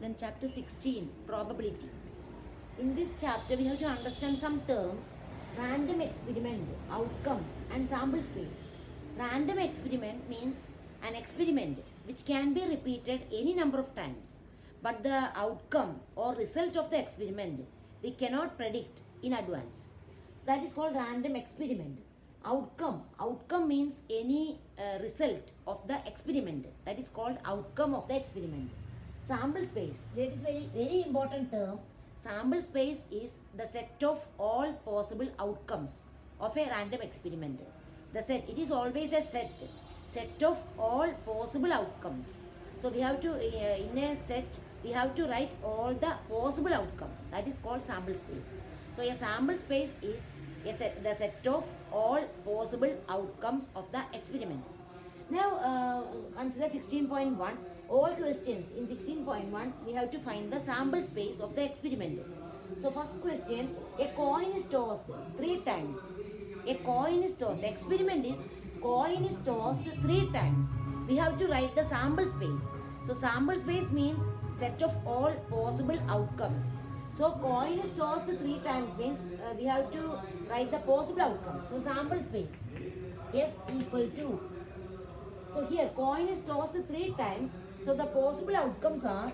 Then chapter 16, probability. In this chapter, we have to understand some terms: random experiment, outcomes, and sample space. Random experiment means an experiment which can be repeated any number of times, but the outcome or result of the experiment we cannot predict in advance. So that is called random experiment. Outcome means any result of the experiment. That is called outcome of the experiment. Sample space, that is very important term. Sample space is the set of all possible outcomes of a random experiment. The set, it is always a set of all possible outcomes. So we have to, in a set, we have to write all the possible outcomes. That is called sample space. So a sample space is the set of all possible outcomes of the experiment. Now consider 16.1. All questions in 16.1 we have to find the sample space of the experiment. So first question, a coin is tossed 3 times. A coin is tossed. The experiment is coin is tossed 3 times. We have to write the sample space. So sample space means set of all possible outcomes. So coin is tossed 3 times means we have to write the possible outcome. So sample space S equal to. So here coin is tossed 3 times. So the possible outcomes are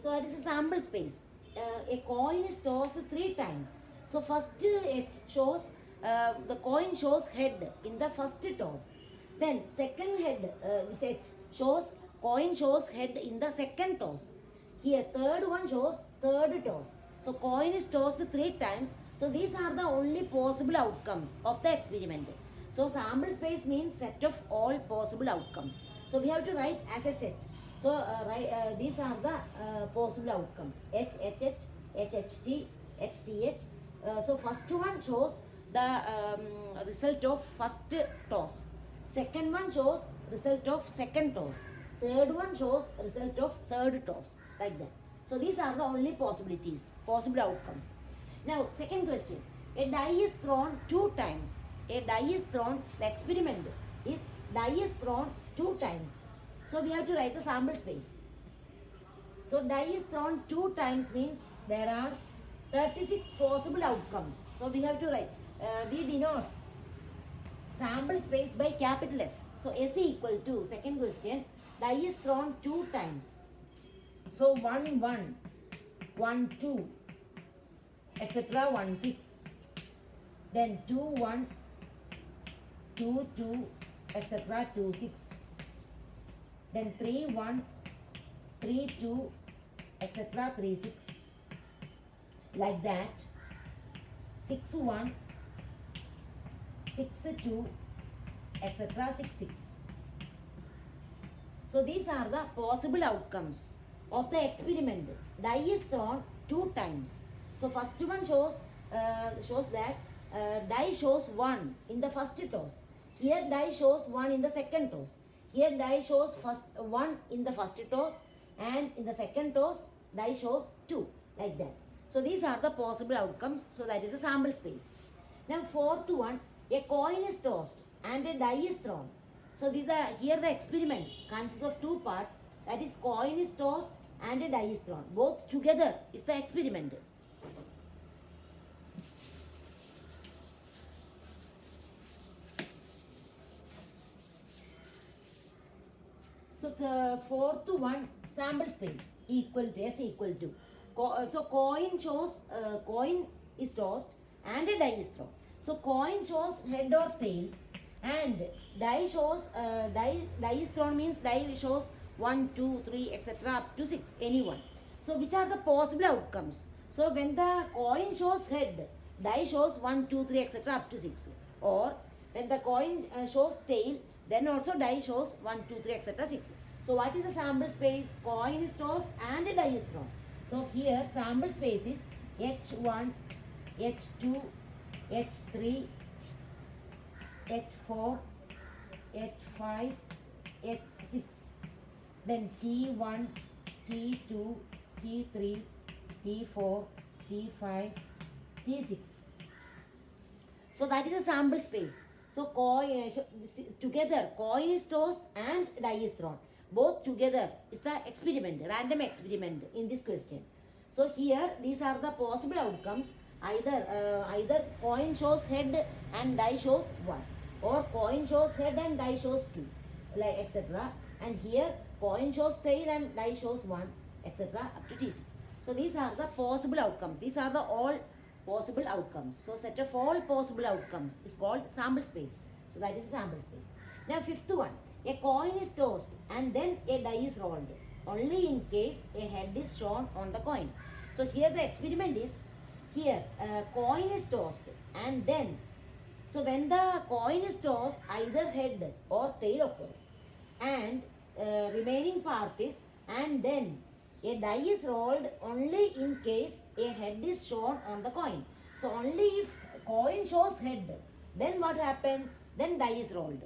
so that is a sample space. A coin is tossed 3 times. So first it shows the coin shows head in the first toss. Then second head set shows coin shows head in the second toss. Here third one shows third toss. So coin is tossed 3 times. So these are the only possible outcomes of the experiment. So sample space means set of all possible outcomes. So we have to write as a set. So these are the possible outcomes: H, H, H, H, H, T, H, T, H. So first one shows the result of first toss. Second one shows result of second toss. Third one shows result of third toss, like that. So these are the only possibilities, possible outcomes. Now second question, a die is thrown 2 times. A die is thrown, the experiment is die is thrown 2 times. So we have to write the sample space. So die is thrown 2 times means there are 36 possible outcomes. So we have to write, we denote sample space by capital S. So S equal to, second question, die is thrown 2 times. So 1, 1, 1, 2, etc. 1, 6. Then 2, 1, 2, 2, etc. 2, 6. Then 3, 1, 3, 2, etc. 3, 6. Like that. 6, 1, 6, 2, etc. 6, 6. So these are the possible outcomes of the experiment. Die is thrown 2 times. So first one shows that die shows 1 in the first toss. Here die shows 1 in the second toss. Here die shows first 1 in the first toss, and in the second toss die shows 2, like that. So these are the possible outcomes. So that is a sample space. Now fourth one, a coin is tossed and a die is thrown. So these are, here the experiment consists of 2 parts. That is, coin is tossed and a die is thrown. Both together is the experiment. So the fourth one, sample space equal to S equal to. So coin shows coin is tossed and a die is thrown. So coin shows head or tail, and die shows die is thrown means die shows 1, 2, 3, etc. up to 6, any one. So which are the possible outcomes? So when the coin shows head, die shows 1, 2, 3, etc. up to 6. Or when the coin shows tail, then also die shows 1, 2, 3, etc. 6. So what is the sample space? Coin is tossed and a die is thrown. So here sample space is H1, H2, H3, H4, H5, H6, then T1, T2, T3, T4, T5, T6. So that is a sample space. So coin together, coin is tossed and die is thrown. Both together is the experiment, random experiment in this question. So here these are the possible outcomes. Either coin shows head and die shows 1, or coin shows head and die shows 2, like etc. And here coin shows tail and die shows 1, etc. up to T6. So these are the possible outcomes. These are the all possible outcomes. So set of all possible outcomes is called sample space. So that is the sample space. Now fifth one, a coin is tossed and then a die is rolled, only in case a head is shown on the coin. So here the experiment is, here a coin is tossed and then, so when the coin is tossed, either head or tail occurs, and remaining part is, and then a die is rolled only in case a head is shown on the coin. So only if coin shows head, then what happened? Then die is rolled.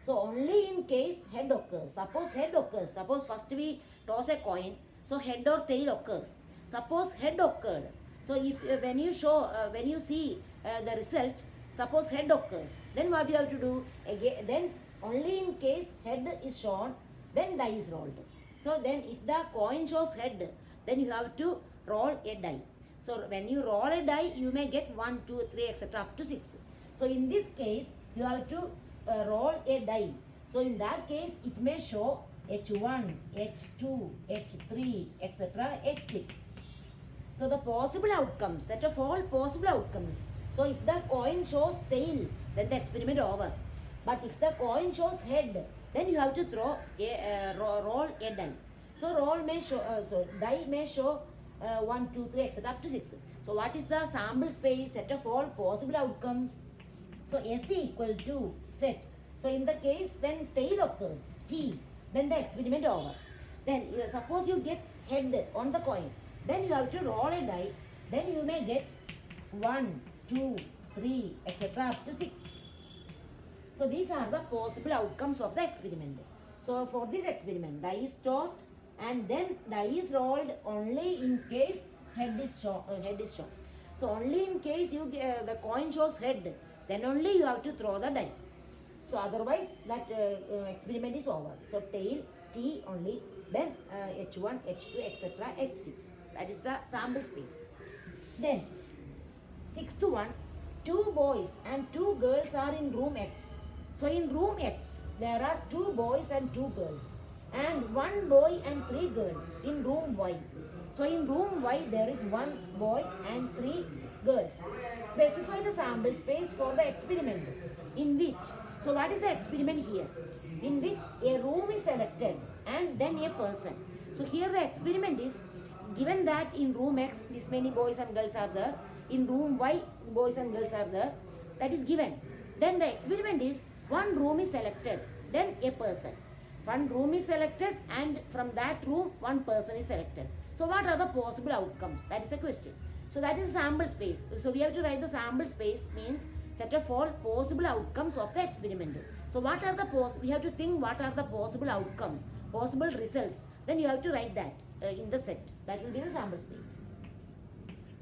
So only in case head occurs. Suppose head occurs. Suppose first we toss a coin, so head or tail occurs. Suppose head occurred. So if when you see the result, suppose head occurs, then what you have to do? Again, then only in case head is shown, then die is rolled. So then if the coin shows head, then you have to roll a die. So when you roll a die, you may get 1, 2, 3, etc. up to 6. So in this case, you have to roll a die. So in that case, it may show H1, H2, H3, etc. H6. So the possible outcomes, set of all possible outcomes. So if the coin shows tail, then the experiment over. But if the coin shows head, then you have to throw a roll a die. So roll may show, die may show 1, 2, 3, etc. up to 6. So what is the sample space, set of all possible outcomes? So S equal to set. So in the case when tail occurs, T, then the experiment over. Then suppose you get head on the coin, then you have to roll a die, then you may get 1, 2, 3, etc. up to 6. So these are the possible outcomes of the experiment. So for this experiment, die is tossed and then die is rolled only in case head is shown. So only in case the coin shows head, then only you have to throw the die. So otherwise that experiment is over. So tail, T only, then H1, H2, etc. H6. That is the sample space. Then sixth one, 2 boys and 2 girls are in room X. So in room X, there are 2 boys and 2 girls, and 1 boy and 3 girls in room Y. So in room Y, there is 1 boy and 3 girls. Specify the sample space for the experiment in which, so what is the experiment here? In which a room is selected and then a person. So here the experiment is, given that in room X, this many boys and girls are there, in room Y, boys and girls are there, that is given. Then the experiment is, one room is selected, then a person. One room is selected and from that room, one person is selected. So what are the possible outcomes? That is a question. So that is sample space. So we have to write the sample space means set of all possible outcomes of the experiment. So what are the we have to think what are the possible outcomes, possible results. Then you have to write that in the set. That will be the sample space.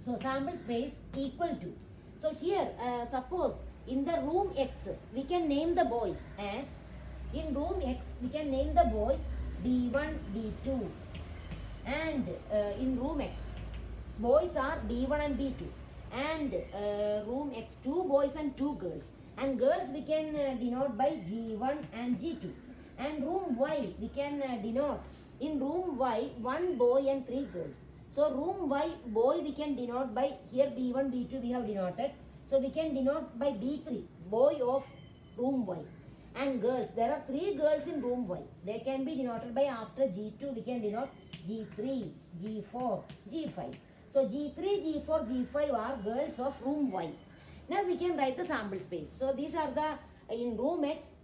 So sample space equal to. So here suppose in the room X, we can name the boys as, in room X, we can name the boys B1, B2. And in room X, boys are B1 and B2. And room X, 2 boys and 2 girls. And girls we can denote by G1 and G2. And room Y, we can denote, in room Y, 1 boy and 3 girls. So room Y, boy we can denote by, here B1, B2 we have denoted. So we can denote by B3, boy of room Y. And girls, there are 3 girls in room Y. They can be denoted by, after G2, we can denote G3, G4, G5. So G3, G4, G5 are girls of room Y. Now we can write the sample space. So these are the, in room X,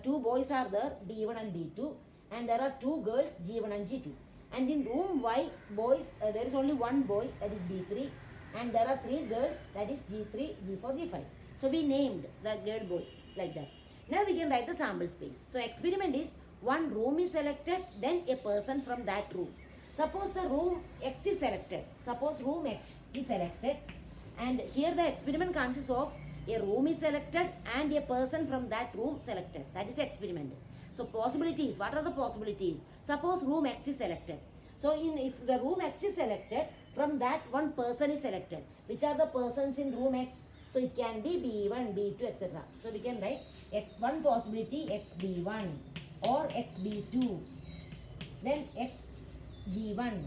2 boys are there, B1 and B2. And there are 2 girls, G1 and G2. And in room Y, boys, there is only 1 boy, that is B3. And there are 3 girls, that is G3, G4, G5. So we named the girl boy like that. Now we can write the sample space. So experiment is, one room is selected, then a person from that room. Suppose the room X is selected. Suppose room X is selected, and here the experiment consists of a room is selected and a person from that room selected. That is the experiment. So possibilities, what are the possibilities? Suppose room X is selected. So if the room X is selected, from that one person is selected. Which are the persons in room X? So it can be B1, B2, etc. So we can write one possibility XB1 or XB2, then XG1,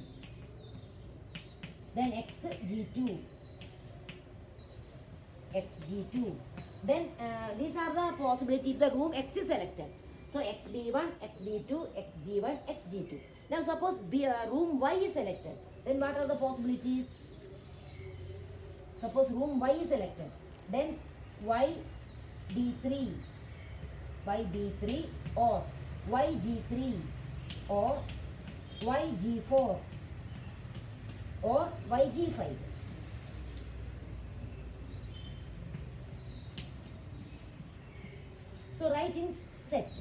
then XG2, XG2. Then these are the possibility if the room X is selected. So XB1, XB2, XG1, XG2. Now suppose room Y is selected. Then what are the possibilities? Suppose room Y is selected. Then YB3, YB3 or YG3 or YG4 or YG5. So write in set.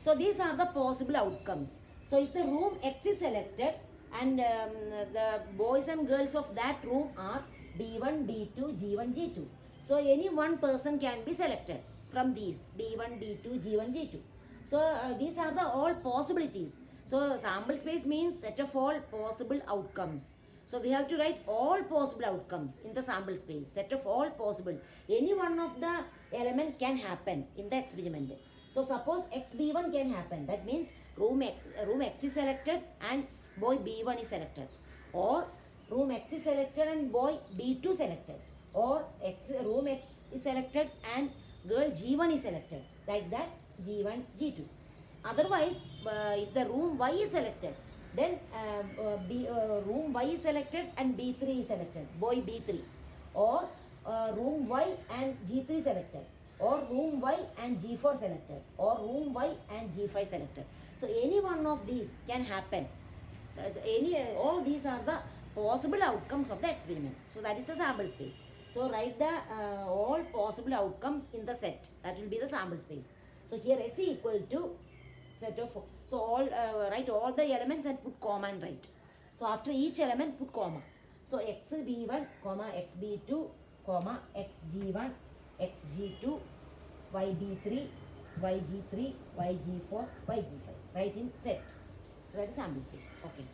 So these are the possible outcomes. So if the room X is selected and the boys and girls of that room are B1, B2, G1, G2. So any one person can be selected from these B1, B2, G1, G2. So these are the all possibilities. So sample space means set of all possible outcomes. So we have to write all possible outcomes in the sample space, set of all possible. Any one of the element can happen in the experiment. So suppose XB1 can happen. That means room X is selected and boy B1 is selected. Or room X is selected and boy B2 selected. Or room X is selected and girl G1 is selected. Like that G1, G2. Otherwise, if the room Y is selected, then room Y is selected and B3 is selected, boy B3. Or room Y and G3 selected. Or room Y and G4 selected. Or room Y and G5 selected. So any one of these can happen. All these are the possible outcomes of the experiment. So that is the sample space. So write the all possible outcomes in the set. That will be the sample space. So here S equal to set of, so all write all the elements and put comma and write. So after each element put comma. So XB1, XB2, XG1, XG2, YB3, YG3, YG4, YG5. Write in set. So that is sample space. Okay.